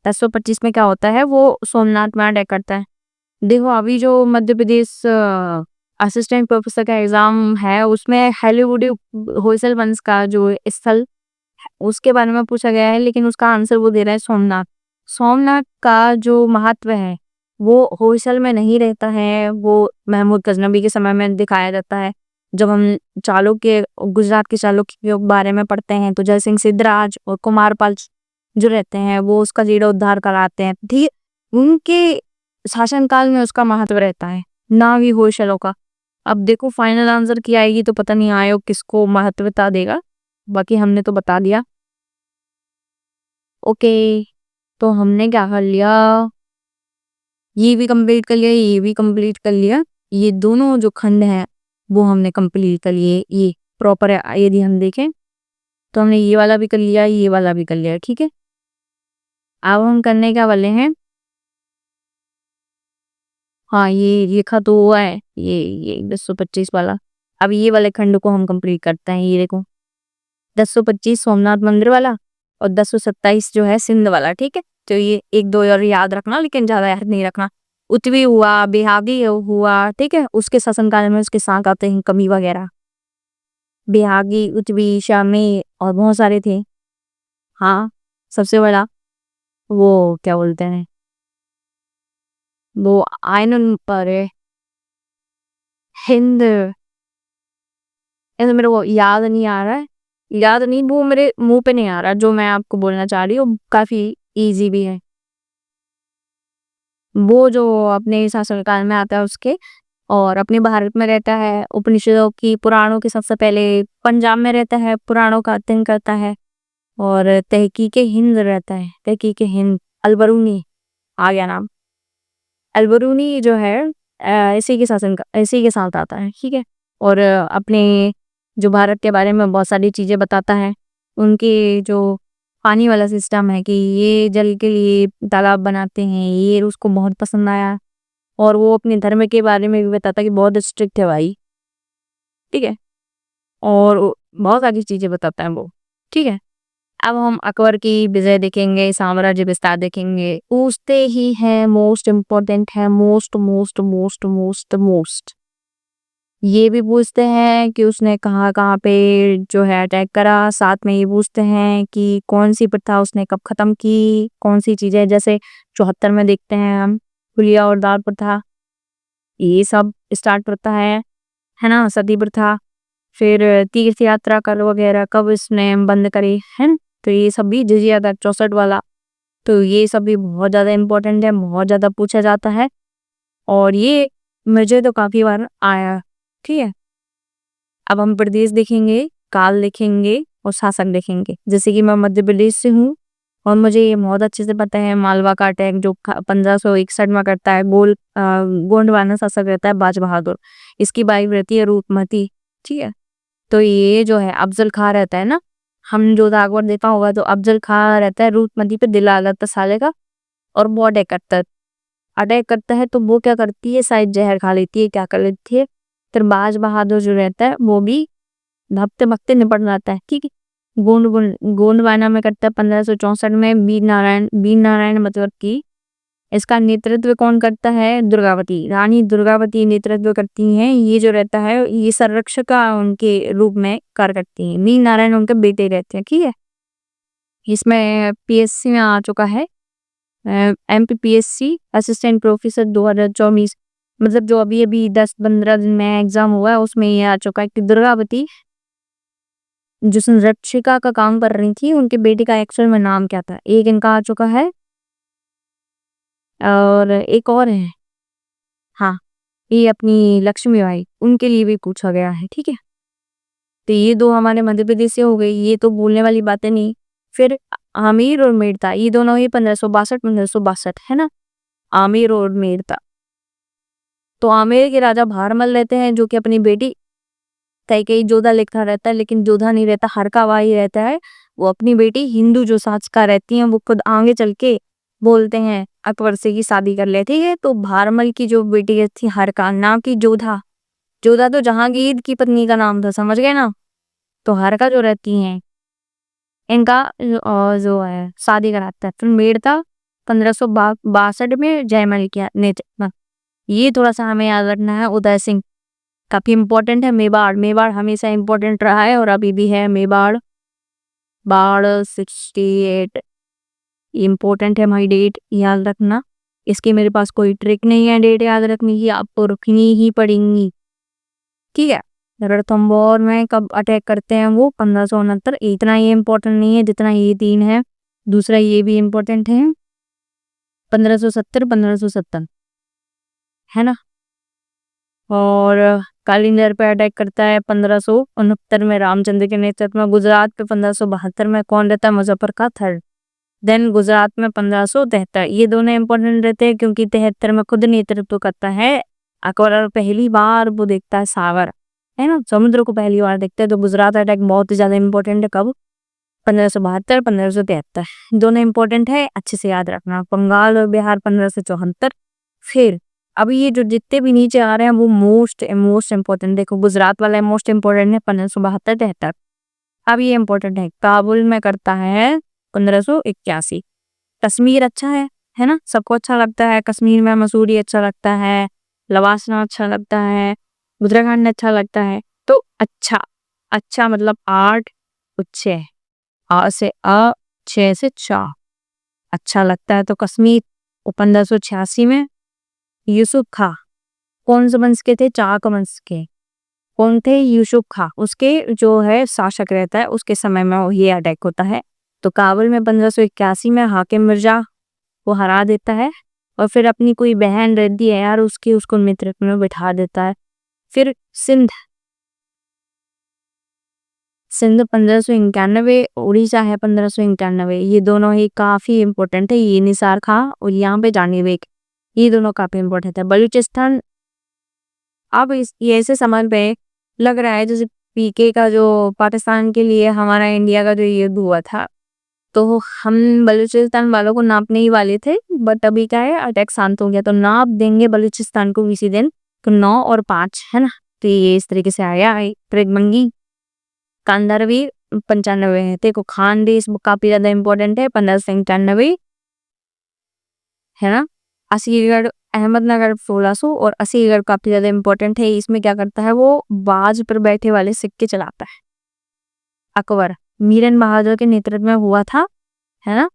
1025 में क्या होता है, वो सोमनाथ में अटैक करता है। देखो अभी जो मध्य प्रदेश असिस्टेंट प्रोफेसर का एग्जाम है उसमें हॉलीवुड होयसल वंश का जो स्थल उसके बारे में पूछा गया है, लेकिन उसका आंसर वो दे रहा है सोमनाथ। सोमनाथ का जो महत्व है वो होयसल में नहीं रहता है, वो महमूद गजनबी के समय में दिखाया जाता है। जब हम चालुक्य गुजरात के चालुक्य के बारे में पढ़ते हैं तो जयसिंह सिद्धराज और कुमारपाल जो रहते हैं वो उसका जीर्णोद्धार कराते हैं। ठीक, उनके शासनकाल में उसका महत्व रहता है, ना ही होयसलों का। अब देखो फाइनल आंसर क्या आएगी तो पता नहीं आयोग किसको महत्वता देगा, बाकी हमने तो बता दिया। ओके, तो हमने क्या कर लिया, ये भी कंप्लीट कर लिया, ये भी कंप्लीट कर लिया। ये दोनों जो खंड हैं वो हमने कंप्लीट कर लिए, ये प्रॉपर है। यदि हम देखें तो हमने ये वाला भी कर लिया, ये वाला भी कर लिया। ठीक है, अब हम करने क्या वाले हैं, हाँ ये लिखा तो हुआ है, ये 1025 वाला। अब ये वाले खंड को हम कंप्लीट करते हैं। ये देखो 1025 सोमनाथ मंदिर वाला और 1027 जो है सिंध वाला। ठीक है, तो ये एक दो और याद रखना, लेकिन ज्यादा याद नहीं रखना। उत्वी हुआ, बिहागी हुआ, ठीक है, उसके शासनकाल में उसके साथ आते हैं कमी वगैरह, बिहागी, उत्वी, शामी और बहुत सारे थे। हाँ, सबसे बड़ा वो क्या बोलते हैं, वो आयरन पर हिंद, ऐसे मेरे को याद नहीं आ रहा है, याद नहीं, वो मेरे मुंह पे नहीं आ रहा जो मैं आपको बोलना चाह रही हूँ, काफी इजी भी है। वो जो अपने शासनकाल में आता है उसके, और अपने भारत में रहता है, उपनिषदों की पुराणों के सबसे पहले पंजाब में रहता है, पुराणों का अध्ययन करता है, और तहकीके हिंद रहता है, तहकीके हिंद। अलबरूनी आ गया नाम। अलबरूनी जो है इसी के शासन का, इसी के साथ आता है। ठीक है, और अपने जो भारत के बारे में बहुत सारी चीजें बताता है। उनके जो पानी वाला सिस्टम है कि ये जल के लिए तालाब बनाते हैं, ये उसको बहुत पसंद आया। और वो अपने धर्म के बारे में भी बताता है कि बहुत स्ट्रिक्ट है भाई। ठीक है, और बहुत सारी चीजें बताता है वो। ठीक है, अब हम अकबर की विजय देखेंगे, साम्राज्य विस्तार देखेंगे। पूछते ही है, मोस्ट इम्पोर्टेंट है, most most most most most, ये भी पूछते हैं कि उसने कहाँ कहाँ पे जो है अटैक करा। साथ में ये पूछते हैं कि कौन सी प्रथा उसने कब खत्म की, कौन सी चीजें, जैसे 74 में देखते हैं हम हुलिया और दार प्रथा, ये सब स्टार्ट प्रथा है ना, सती प्रथा। फिर तीर्थ यात्रा कर वगैरह कब इसने बंद करी है न? तो ये सब भी जिजिया था 64 वाला। तो ये सब भी बहुत ज्यादा इम्पोर्टेंट है, बहुत ज्यादा पूछा जाता है, और ये मुझे तो काफी बार आया। ठीक है, अब हम प्रदेश देखेंगे, काल देखेंगे और शासक देखेंगे। जैसे कि मैं मध्य प्रदेश से हूँ और मुझे ये बहुत अच्छे से पता है, मालवा का अटैक जो 1561 में करता है, गोंडवाना शासक रहता है बाज बहादुर, इसकी वाइफ रहती है रूपमती। ठीक है, तो ये जो है अफजल खां रहता है ना, हम जो अकबर देखा होगा तो अफजल खां रहता है रूपमती पे, दिल आ जाता साले का, और वो अटैक करता है। अटैक करता है तो वो क्या करती है, शायद जहर खा लेती है, क्या कर लेती है, फिर बाज बहादुर जो रहता है वो भी भागते भागते निपट जाता है। ठीक है, गोंडवाना में करता है 1564 में। वीर नारायण मतलब की इसका नेतृत्व कौन करता है, दुर्गावती, रानी दुर्गावती नेतृत्व करती हैं। ये जो रहता है ये संरक्षका उनके रूप में कार्य करती हैं। वीर नारायण उनके बेटे रहते हैं। ठीक है, इसमें पीएससी में आ चुका है, एमपीपीएससी असिस्टेंट प्रोफेसर 2024, मतलब जो अभी अभी 10-15 दिन में एग्जाम हुआ है उसमें ये आ चुका है कि दुर्गावती जो संरक्षिका का काम कर रही थी, उनके बेटे का एक्चुअल में नाम क्या था। एक इनका आ चुका है और एक और है, हाँ, ये अपनी लक्ष्मीबाई, उनके लिए भी पूछा गया है। ठीक है, तो ये दो हमारे मध्य प्रदेश से हो गई, ये तो बोलने वाली बातें नहीं। फिर आमिर और मेड़ता, ये दोनों ही 1562 है ना, आमिर और मेड़ता। तो आमेर के राजा भारमल रहते हैं जो कि अपनी बेटी कैकेयी, जोधा लिखा रहता है लेकिन जोधा नहीं रहता, हरकाबाई रहता है। वो अपनी बेटी हिंदू जो साचका रहती हैं वो खुद आगे चल के बोलते हैं अकबर से की शादी कर ले। ठीक है, तो भारमल की जो बेटी थी हरका, नाम की जोधा, जोधा तो जहांगीर की पत्नी का नाम था, समझ गए ना। तो हरका जो रहती हैं इनका जो है शादी कराता है। फिर मेड़ता 1562 में जयमल किया नेतृत्व, ये थोड़ा सा हमें याद रखना है। उदय सिंह काफी इम्पोर्टेंट है। मेवाड़, मेवाड़ हमेशा इम्पोर्टेंट रहा है और अभी भी है। मेवाड़ बाढ़ 68 इम्पोर्टेंट है, हमारी डेट याद रखना। इसकी मेरे पास कोई ट्रिक नहीं है डेट याद रखने की, आपको रखनी ही पड़ेंगी। ठीक है, रणथंभौर में कब अटैक करते हैं वो 1569। इतना ये इम्पोर्टेंट नहीं है जितना ये 3 है। दूसरा ये भी इम्पोर्टेंट है, 1570 है ना। और कालिंगर पे अटैक करता है 1569 में रामचंद्र के नेतृत्व में। गुजरात पे 1572 में कौन रहता है, मुजफ्फर का थर्ड। देन गुजरात में 1573। ये दोनों इंपॉर्टेंट रहते हैं क्योंकि 73 में खुद नेतृत्व करता है अकबर, और पहली बार वो देखता है सागर, है ना, समुद्र को पहली बार देखते हैं। तो गुजरात अटैक बहुत ही ज्यादा इंपॉर्टेंट है, कब, 1572 1573, दोनों इंपॉर्टेंट है, अच्छे से याद रखना। बंगाल और बिहार 1574। फिर अभी ये जो जितने भी नीचे आ रहे हैं वो मोस्ट इंपॉर्टेंट, देखो गुजरात वाला मोस्ट इंपॉर्टेंट है 1572 73। अब ये इंपॉर्टेंट है, काबुल में करता है 1581। कश्मीर अच्छा है ना, सबको अच्छा लगता है कश्मीर में, मसूरी अच्छा लगता है, लवासना अच्छा लगता है, उत्तराखंड अच्छा लगता है। तो अच्छा, अच्छा मतलब 8 और 6, आ से अ, 6 से चा, अच्छा लगता है। तो कश्मीर 1586 में यूसुफ खा, कौन से वंश के थे, चाक वंश के, कौन थे, यूसुफ खा, उसके जो है शासक रहता है उसके समय में ये अटैक होता है। तो काबुल में 1581 में हाकिम मिर्जा को हरा देता है, और फिर अपनी कोई बहन रहती है यार उसकी, उसको नेतृत्व में बिठा देता है। फिर सिंध, सिंध 1591, उड़ीसा है 1591। ये दोनों ही काफी इंपॉर्टेंट है, ये निसार खां और यहाँ पे जानी बेग, ये दोनों काफी इंपॉर्टेंट है। बलूचिस्तान, अब ये ऐसे समझ में लग रहा है जैसे पीके का जो पाकिस्तान के लिए हमारा इंडिया का जो युद्ध हुआ था, तो हम बलूचिस्तान वालों को नापने ही वाले थे, बट अभी क्या है, अटैक शांत हो गया तो नाप देंगे बलूचिस्तान को इसी दिन। तो 9 और 5 है ना, तो ये इस तरीके से आया है। ट्रिगमंगी कांधारवी 95 है। देखो खानदेश काफी ज्यादा इंपॉर्टेंट है, 1591 है ना। असीगढ़ अहमदनगर 1600, और असीगढ़ काफी ज्यादा इंपॉर्टेंट है। इसमें क्या करता है, वो बाज पर बैठे वाले सिक्के चलाता है अकबर, मीरन बहादुर के नेतृत्व में हुआ था, है ना।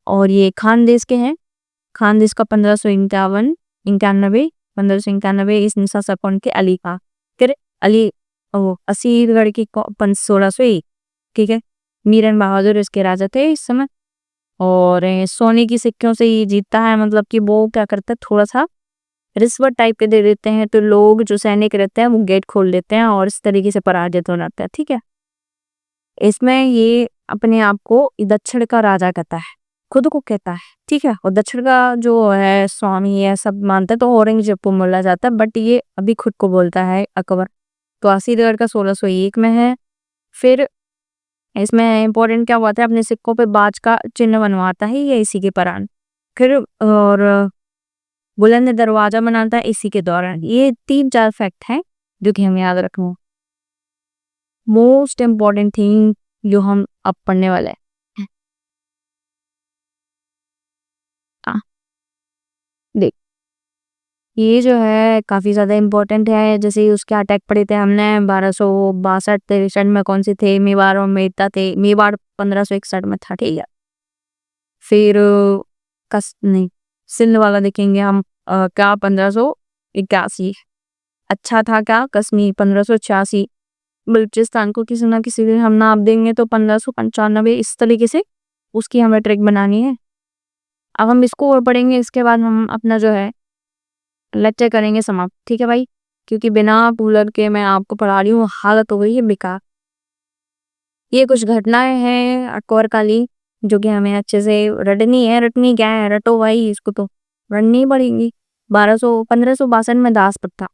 और ये खानदेश के हैं, खानदेश का 1591 1591 इस निशा कौन के, अली का। फिर अली असीगढ़ की 1601, ठीक है, मीरन बहादुर इसके राजा थे इस समय। और सोने की सिक्कों से ये जीतता है, मतलब कि वो क्या करता है, थोड़ा सा रिश्वत टाइप के दे देते हैं, तो लोग जो सैनिक रहते हैं वो गेट खोल देते हैं और इस तरीके से पराजित हो जाता है। ठीक है, इसमें ये अपने आप को दक्षिण का राजा कहता है, खुद को कहता है, ठीक है। और दक्षिण का जो है स्वामी है सब मानते हैं, तो औरंगजेब को बोला जाता है, बट ये अभी खुद को बोलता है अकबर। तो असीगढ़ का 1601 में है। फिर इसमें इम्पोर्टेंट क्या हुआ था, अपने सिक्कों पे बाज का चिन्ह बनवाता है ये इसी के दौरान। फिर और बुलंद दरवाजा बनाता है इसी के दौरान। ये 3-4 फैक्ट हैं जो कि हम याद रखना, मोस्ट इम्पोर्टेंट थिंग जो हम अब पढ़ने वाले हैं। देख, ये जो है काफी ज्यादा इम्पोर्टेंट है। जैसे ही उसके अटैक पड़े थे हमने 1262-63 में, कौन से थे, मेवाड़ और मेड़ता थे। मेवाड़ 1561 में था, ठीक है। फिर कस नहीं, सिंध वाला देखेंगे हम, क्या 1581। अच्छा था क्या, कश्मीर 1586। बलूचिस्तान को किसी ना किसी दिन हम नाप देंगे तो 1595। इस तरीके से उसकी हमें ट्रिक बनानी है। अब हम इसको और पढ़ेंगे, इसके बाद हम अपना जो है लेक्चर करेंगे समाप्त, ठीक है भाई, क्योंकि बिना कूलर के मैं आपको पढ़ा रही हूँ, हालत हो गई है बेकार। ये कुछ घटनाएं हैं अकबर काली जो कि हमें अच्छे से रटनी है। रटनी क्या है, रटो भाई, इसको तो रटनी पड़ेगी। 1562 में दास प्रथा,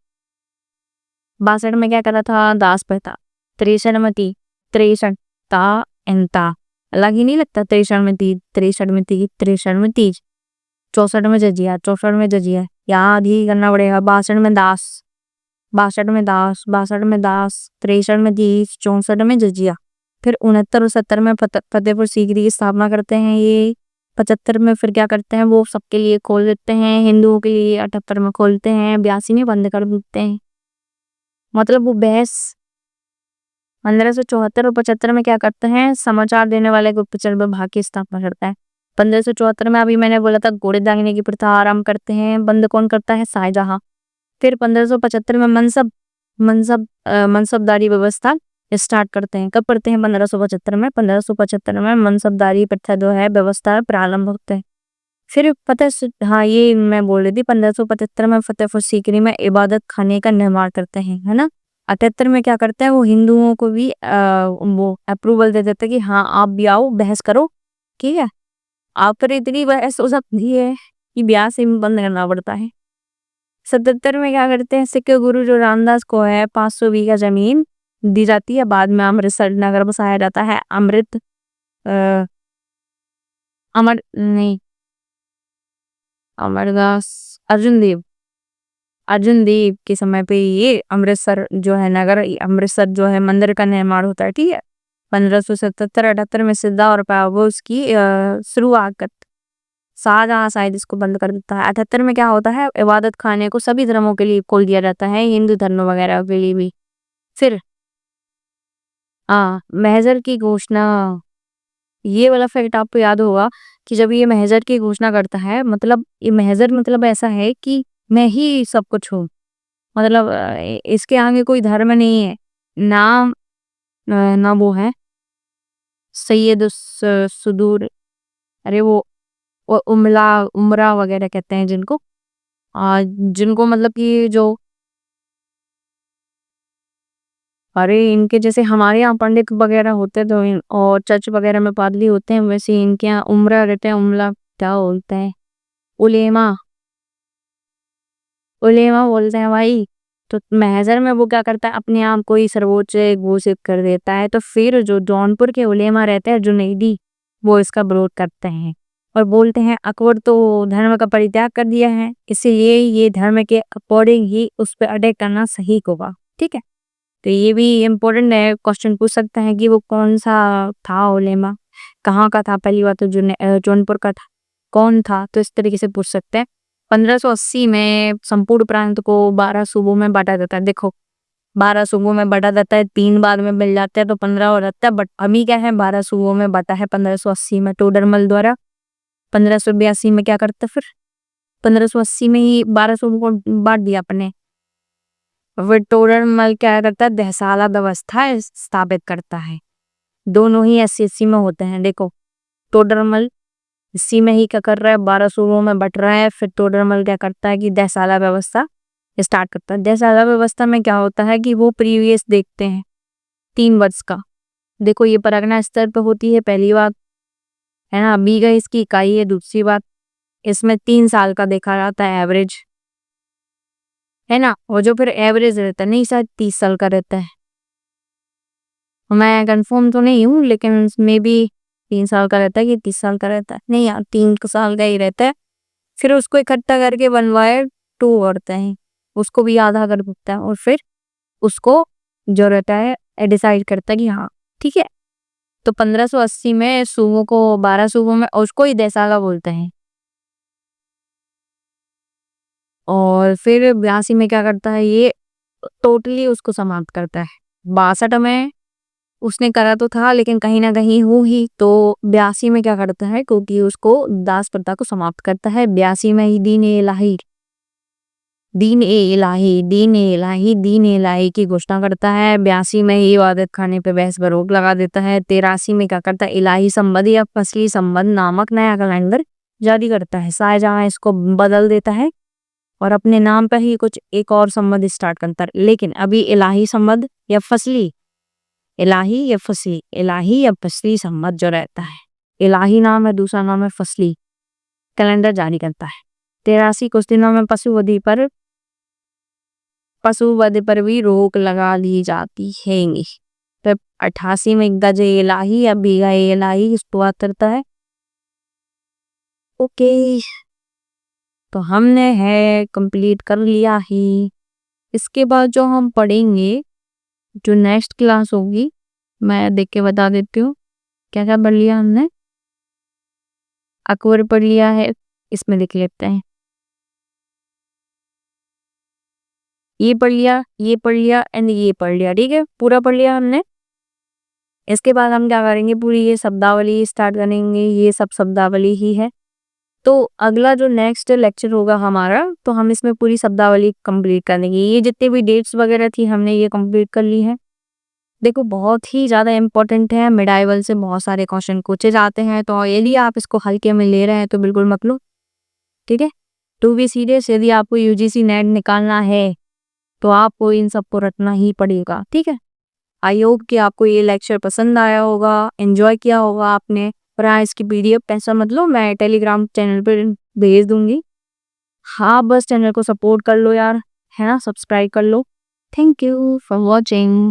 62 में क्या करा था, दास प्रथा। 63 में थी, 63 ता एंता, अलग ही नहीं लगता, 63 में थी, 63 में थी, 63 में तीज, 64 में जजिया, 64 में जजिया, याद ही करना पड़ेगा। 62 में दास, 62 में दास, 62 में दास, 63 में तीज, 64 में जजिया। फिर 69 और 70 में फतेहपुर सीकरी की स्थापना करते हैं ये। 75 में फिर क्या करते हैं, वो सबके लिए खोल देते हैं, हिंदुओं के लिए 78 में खोलते हैं, 82 में बंद कर देते हैं। मतलब वो बहस 1574 और 75 में क्या करते हैं, समाचार देने वाले गुप्तचर विभाग की स्थापना करता है। 1574 में अभी मैंने बोला था घोड़े दागने की प्रथा आरंभ करते हैं, बंद कौन करता है? शाहजहां। फिर 1575 में मनसबदारी व्यवस्था स्टार्ट करते हैं। कब करते हैं? 1575 में। 1575 में मनसबदारी प्रथा जो है व्यवस्था प्रारंभ होते हैं। फिर हाँ, ये मैं बोल रही थी, 1575 में फतेहपुर सीकरी में इबादत खाने का निर्माण करते हैं, है ना। 78 में क्या करते हैं, वो हिंदुओं को भी वो अप्रूवल दे देते हैं कि हाँ आप भी आओ, बहस करो, ठीक है। आप पर इतनी बहस हो सकती है कि ब्याह से बंद करना पड़ता है। 77 में क्या करते हैं, सिख गुरु जो रामदास को है 500 बीघा जमीन दी जाती है। बाद में अमृतसर नगर बसाया जाता है। अ, अमर नहीं, अमरदास अर्जुन देव के समय पे ये अमृतसर जो है नगर, अमृतसर जो है मंदिर का निर्माण होता है, ठीक है। 1577-78 में सिद्धा और पावोस की शुरुआत कर शाहजहां शायद इसको बंद कर देता है। 78 में क्या होता है, इबादत खाने को सभी धर्मों के लिए खोल दिया जाता है, हिंदू धर्म वगैरह के लिए भी। फिर महजर की घोषणा, ये वाला फैक्ट आपको याद होगा कि जब ये महजर की घोषणा करता है, मतलब ये महजर मतलब ऐसा है कि मैं ही सब कुछ हूँ, मतलब इसके आगे कोई धर्म नहीं है। ना ना वो है सैयद सुदूर, अरे वो उमरा वगैरह कहते हैं जिनको, जिनको मतलब कि जो, अरे इनके जैसे हमारे यहाँ पंडित वगैरह होते तो और चर्च वगैरह में पादरी होते हैं, वैसे इनके यहाँ उमरा रहते हैं। उमला क्या बोलते हैं? उलेमा, उलेमा बोलते हैं भाई। तो महजर में वो क्या करता है, अपने आप को ही सर्वोच्च घोषित कर देता है। तो फिर जो जौनपुर के उलेमा रहते हैं जुनैदी, वो इसका विरोध करते हैं और बोलते हैं अकबर तो धर्म का परित्याग कर दिया है, इसलिए ये धर्म के अकॉर्डिंग ही उस पर अटैक करना सही होगा, ठीक है। तो ये भी इम्पोर्टेंट है, क्वेश्चन पूछ सकता है कि वो कौन सा था उलेमा, कहाँ का था। पहली बात तो जौनपुर का था, कौन था, तो इस तरीके से पूछ सकते हैं। 1580 में संपूर्ण प्रांत को 12 सूबों में बांटा जाता है। देखो 12 सूबों में बांटा जाता है, 3 बाद में मिल जाते हैं तो 15 हो जाता है, बट अभी क्या है 12 सूबों में बांटा है 1580 में टोडरमल द्वारा। 1582 में क्या करता है फिर, 1580 में ही 12 सूबों को बांट दिया अपने। विक्टोरियल क्या करता है, दहसाला व्यवस्था स्थापित करता है। दोनों ही एससी में होते हैं। देखो टोडरमल इसी में ही क्या कर रहा है, 12 सूबों में बट रहा है। फिर टोडरमल क्या करता है कि दहसाला व्यवस्था स्टार्ट करता है। दहसाला व्यवस्था में क्या होता है कि वो प्रीवियस देखते हैं 3 वर्ष का। देखो ये परगना स्तर पे होती है पहली बात, है ना, बीघा इसकी इकाई है दूसरी बात। इसमें 3 साल का देखा जाता है एवरेज, है ना। और जो फिर एवरेज रहता है, नहीं शायद 30 साल का रहता है, मैं कंफर्म तो नहीं हूँ, लेकिन मे बी 3 साल का रहता है कि 30 साल का रहता है, नहीं यार 3 साल का ही रहता है। फिर उसको इकट्ठा करके 1/2 करते हैं, उसको भी आधा कर देता है और फिर उसको जो रहता है डिसाइड करता है कि हाँ ठीक है। तो 1580 में सूबों को 12 सूबों में, और उसको ही देसाला बोलते हैं। और फिर 82 में क्या करता है, ये टोटली उसको समाप्त करता है। 62 में उसने करा तो था लेकिन कहीं ना कहीं हुई, तो 82 में क्या करता है, क्योंकि उसको दास प्रथा को समाप्त करता है। 82 में ही दीन ए इलाही की घोषणा करता है। 82 में ही इबादत खाने पे बहस पर रोक लगा देता है। 83 में क्या करता है, इलाही संबंध या फसली संबंध नामक नया कैलेंडर जारी करता है। शाहजहां इसको बदल देता है और अपने नाम पर ही कुछ एक और संबंध स्टार्ट करता है। लेकिन अभी इलाही संबंध या फसली, इलाही या फसली संबंध जो रहता है, इलाही नाम है, दूसरा नाम है फसली, कैलेंडर जारी करता है। 83 कुछ दिनों में पशुवध पर भी रोक लगा दी जाती है। तब 88 में गज इलाही या बीघा इलाही शुरुआत करता है। ओके, तो हमने है कंप्लीट कर लिया ही। इसके बाद जो हम पढ़ेंगे, जो नेक्स्ट क्लास होगी, मैं देख के बता देती हूँ क्या क्या पढ़ लिया हमने। अकबर पढ़ लिया है, इसमें लिख लेते हैं, ये पढ़ लिया, ये पढ़ लिया एंड ये पढ़ लिया, ठीक है, पूरा पढ़ लिया हमने। इसके बाद हम क्या करेंगे, पूरी ये शब्दावली स्टार्ट करेंगे, ये सब शब्दावली ही है। तो अगला जो नेक्स्ट लेक्चर होगा हमारा, तो हम इसमें पूरी शब्दावली कंप्लीट कर देंगे। ये जितने भी डेट्स वगैरह थी हमने ये कंप्लीट कर ली है। देखो बहुत ही ज़्यादा इम्पोर्टेंट है, मिडाइवल से बहुत सारे क्वेश्चन पूछे जाते हैं, तो यदि आप इसको हल्के में ले रहे हैं तो बिल्कुल मत लो, ठीक है। टू बी सीरियस, यदि आपको यूजीसी नेट निकालना है तो आपको इन सबको रटना ही पड़ेगा, ठीक है। आई होप कि आपको ये लेक्चर पसंद आया होगा, एंजॉय किया होगा आपने। और हाँ, इसकी पीडीएफ पैसा मत लो, मैं टेलीग्राम चैनल पर भेज दूंगी। हाँ बस चैनल को सपोर्ट कर लो यार, है ना, सब्सक्राइब कर लो। Thank you for watching.